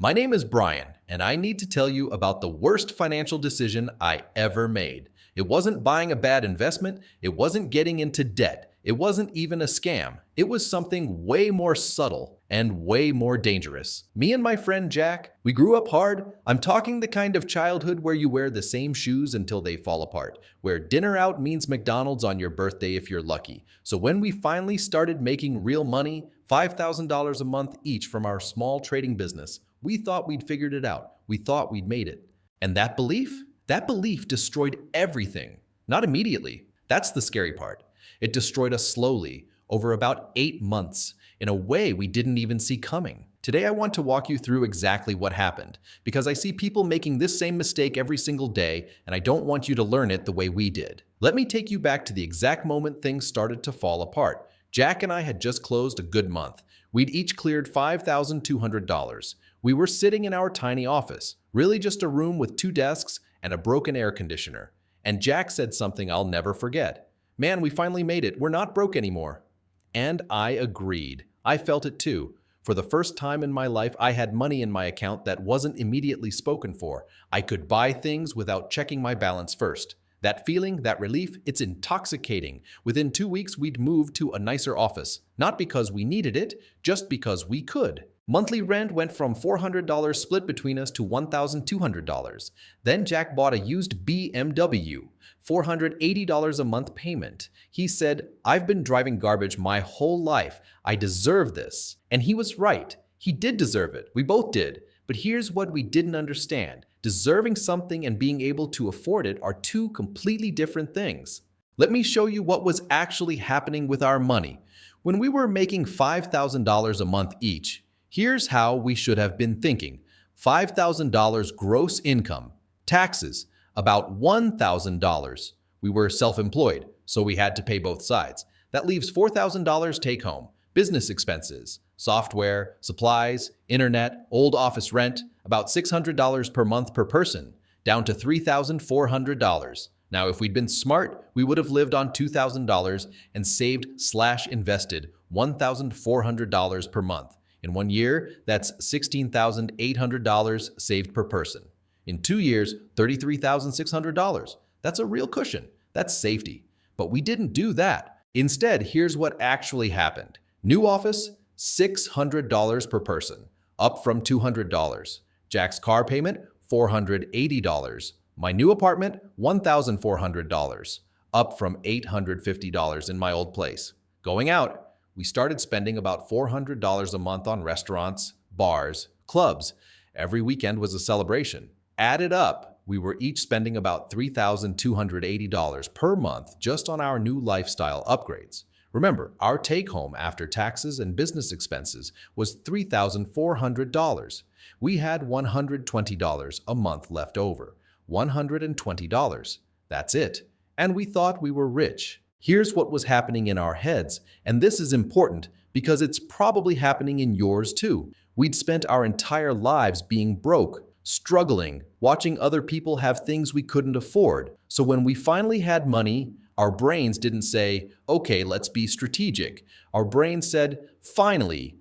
My name is Brian, and I need to tell you about the worst financial decision I ever made. It wasn't buying a bad investment, it wasn't getting into debt, it wasn't even a scam. It was something way more subtle and way more dangerous. Me and my friend Jack, we grew up hard. I'm talking the kind of childhood where you wear the same shoes until they fall apart, where dinner out means McDonald's on your birthday if you're lucky. So when we finally started making real money, $5,000 a month each from our small trading business, we thought we'd figured it out. We thought we'd made it. And that belief destroyed everything. Not immediately. That's the scary part. It destroyed us slowly, over about 8 months, in a way we didn't even see coming. Today I want to walk you through exactly what happened, because I see people making this same mistake every single day, and I don't want you to learn it the way we did. Let me take you back to the exact moment things started to fall apart. Jack and I had just closed a good month. We'd each cleared $5,200. We were sitting in our tiny office, really just a room with 2 desks and a broken air conditioner. And Jack said something I'll never forget. "Man, we finally made it. We're not broke anymore." And I agreed. I felt it too. For the first time in my life, I had money in my account that wasn't immediately spoken for. I could buy things without checking my balance first. That feeling, that relief, it's intoxicating. Within 2 weeks, we'd moved to a nicer office. Not because we needed it, just because we could. Monthly rent went from $400 split between us to $1,200. Then Jack bought a used BMW, $480 a month payment. He said, "I've been driving garbage my whole life. I deserve this." And he was right. He did deserve it. We both did. But here's what we didn't understand. Deserving something and being able to afford it are 2 completely different things. Let me show you what was actually happening with our money. When we were making $5,000 a month each, here's how we should have been thinking. $5,000 gross income. Taxes, about $1,000. We were self-employed, so we had to pay both sides. That leaves $4,000 take home. Business expenses, software, supplies, internet, old office rent, about $600 per month per person, down to $3,400. Now, if we'd been smart, we would have lived on $2,000 and saved/invested $1,400 per month. In 1 year, that's $16,800 saved per person. In 2 years, $33,600. That's a real cushion. That's safety. But we didn't do that. Instead, here's what actually happened. New office, $600 per person, up from $200. Jack's car payment, $480. My new apartment, $1,400, up from $850 in my old place. Going out, we started spending about $400 a month on restaurants, bars, clubs. Every weekend was a celebration. Added up, we were each spending about $3,280 per month just on our new lifestyle upgrades. Remember, our take-home after taxes and business expenses was $3,400. We had $120 a month left over. $120. That's it. And we thought we were rich. Here's what was happening in our heads, and this is important because it's probably happening in yours too. We'd spent our entire lives being broke, struggling, watching other people have things we couldn't afford. So when we finally had money, our brains didn't say, "Okay, let's be strategic." Our brains said, finally,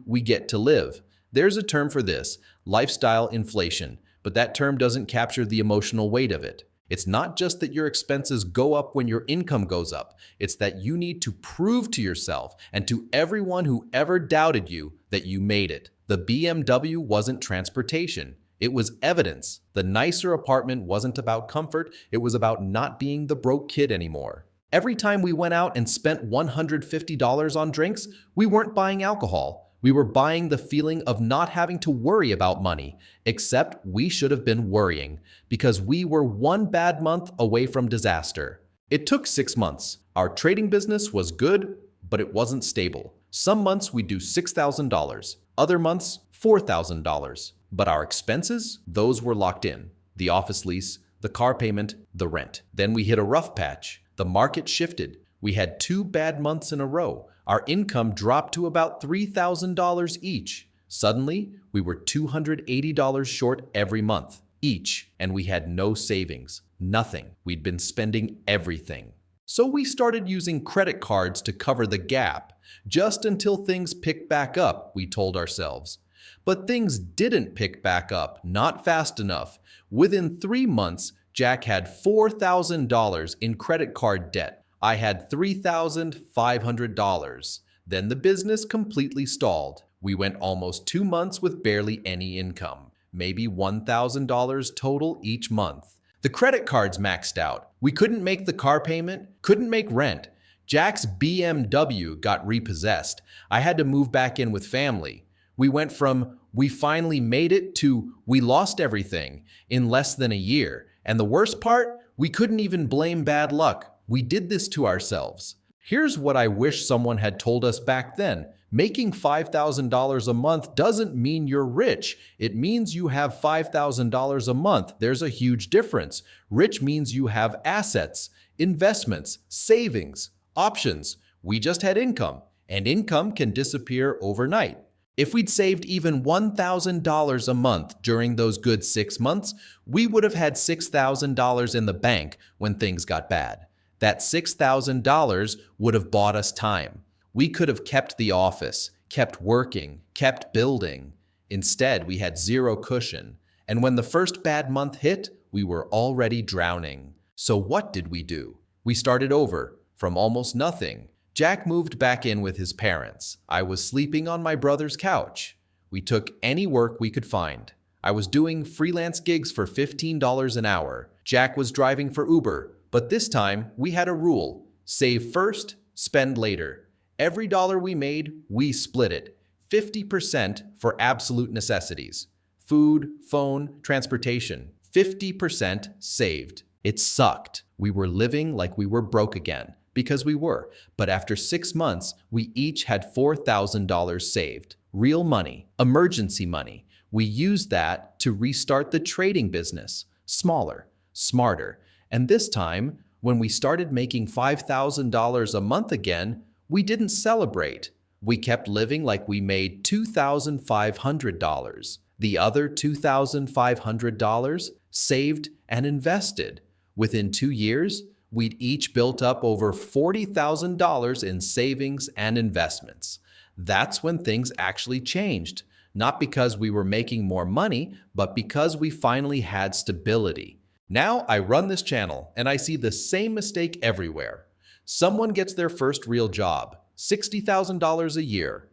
we get to live. There's a term for this, lifestyle inflation, but that term doesn't capture the emotional weight of it. It's not just that your expenses go up when your income goes up. It's that you need to prove to yourself and to everyone who ever doubted you that you made it. The BMW wasn't transportation. It was evidence. The nicer apartment wasn't about comfort. It was about not being the broke kid anymore. Every time we went out and spent $150 on drinks, we weren't buying alcohol. We were buying the feeling of not having to worry about money, except we should have been worrying because we were 1 bad month away from disaster. It took 6 months. Our trading business was good, but it wasn't stable. Some months we'd do $6,000, other months $4,000. But our expenses, those were locked in. The office lease, the car payment, the rent. Then we hit a rough patch. The market shifted. We had 2 bad months in a row. Our income dropped to about $3,000 each. Suddenly, we were $280 short every month, each, and we had no savings. Nothing. We'd been spending everything. So we started using credit cards to cover the gap, just until things picked back up, we told ourselves. But things didn't pick back up, not fast enough. Within 3 months, Jack had $4,000 in credit card debt. I had $3,500. Then the business completely stalled. We went almost 2 months with barely any income, maybe $1,000 total each month. The credit cards maxed out. We couldn't make the car payment, couldn't make rent. Jack's BMW got repossessed. I had to move back in with family. We went from "we finally made it" to "we lost everything" in less than a year. And the worst part, we couldn't even blame bad luck. We did this to ourselves. Here's what I wish someone had told us back then. Making $5,000 a month doesn't mean you're rich. It means you have $5,000 a month. There's a huge difference. Rich means you have assets, investments, savings, options. We just had income, and income can disappear overnight. If we'd saved even $1,000 a month during those good 6 months, we would have had $6,000 in the bank when things got bad. That $6,000 would have bought us time. We could have kept the office, kept working, kept building. Instead, we had zero cushion. And when the first bad month hit, we were already drowning. So what did we do? We started over, from almost nothing. Jack moved back in with his parents. I was sleeping on my brother's couch. We took any work we could find. I was doing freelance gigs for $15 an hour. Jack was driving for Uber. But this time, we had a rule. Save first, spend later. Every dollar we made, we split it. 50% for absolute necessities. Food, phone, transportation. 50% saved. It sucked. We were living like we were broke again. Because we were. But after 6 months, we each had $4,000 saved. Real money. Emergency money. We used that to restart the trading business. Smaller. Smarter. And this time, when we started making $5,000 a month again, we didn't celebrate. We kept living like we made $2,500. The other $2,500 saved and invested. Within 2 years, we'd each built up over $40,000 in savings and investments. That's when things actually changed. Not because we were making more money, but because we finally had stability. Now I run this channel and I see the same mistake everywhere. Someone gets their first real job, $60,000 a year.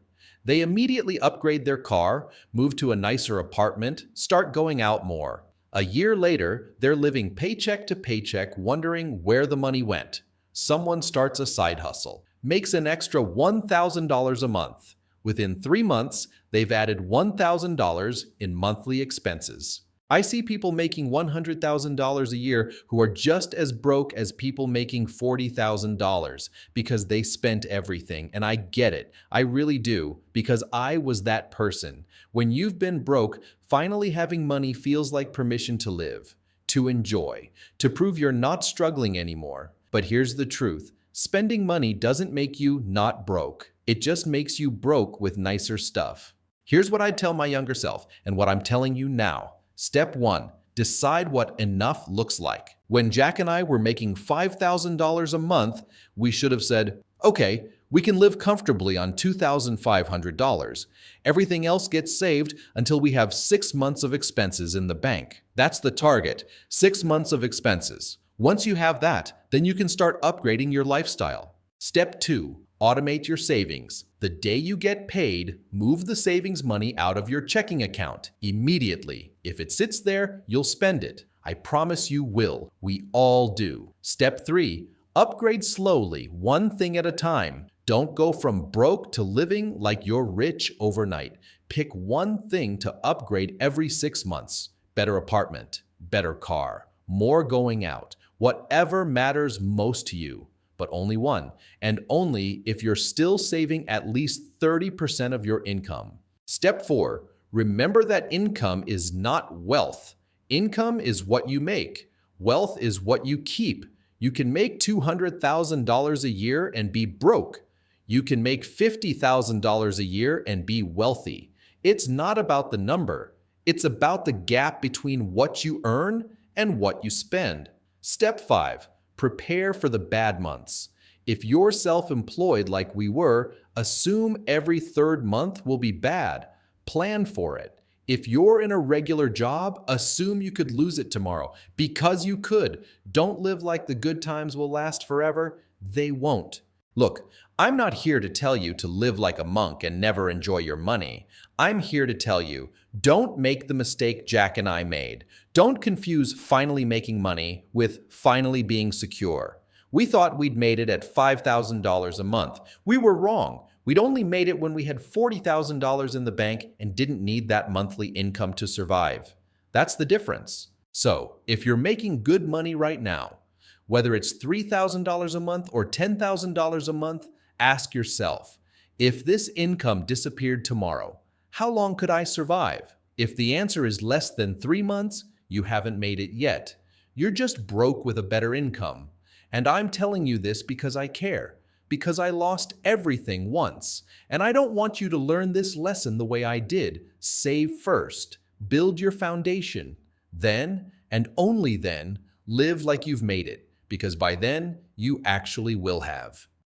They immediately upgrade their car, move to a nicer apartment, start going out more. A year later, they're living paycheck to paycheck, wondering where the money went. Someone starts a side hustle, makes an extra $1,000 a month. Within 3 months, they've added $1,000 in monthly expenses. I see people making $100,000 a year who are just as broke as people making $40,000 because they spent everything. And I get it. I really do, because I was that person. When you've been broke, finally having money feels like permission to live, to enjoy, to prove you're not struggling anymore. But here's the truth. Spending money doesn't make you not broke. It just makes you broke with nicer stuff. Here's what I'd tell my younger self and what I'm telling you now. Step 1. Decide what enough looks like. When Jack and I were making $5,000 a month, we should have said, okay, we can live comfortably on $2,500. Everything else gets saved until we have 6 months of expenses in the bank. That's the target, 6 months of expenses. Once you have that, then you can start upgrading your lifestyle. Step 2. Automate your savings. The day you get paid, move the savings money out of your checking account immediately. If it sits there, you'll spend it. I promise you will. We all do. Step 3. Upgrade slowly, one thing at a time. Don't go from broke to living like you're rich overnight. Pick one thing to upgrade every 6 months. Better apartment, better car, more going out, whatever matters most to you. But only one, and only if you're still saving at least 30% of your income. Step 4, remember that income is not wealth. Income is what you make. Wealth is what you keep. You can make $200,000 a year and be broke. You can make $50,000 a year and be wealthy. It's not about the number. It's about the gap between what you earn and what you spend. Step 5. Prepare for the bad months. If you're self-employed like we were, assume every 3rd month will be bad. Plan for it. If you're in a regular job, assume you could lose it tomorrow because you could. Don't live like the good times will last forever. They won't. Look, I'm not here to tell you to live like a monk and never enjoy your money. I'm here to tell you, don't make the mistake Jack and I made. Don't confuse finally making money with finally being secure. We thought we'd made it at $5,000 a month. We were wrong. We'd only made it when we had $40,000 in the bank and didn't need that monthly income to survive. That's the difference. So, if you're making good money right now, whether it's $3,000 a month or $10,000 a month, ask yourself, if this income disappeared tomorrow, how long could I survive? If the answer is less than 3 months, you haven't made it yet. You're just broke with a better income. And I'm telling you this because I care, because I lost everything once. And I don't want you to learn this lesson the way I did. Save first, build your foundation. Then, and only then, live like you've made it, because by then, you actually will have.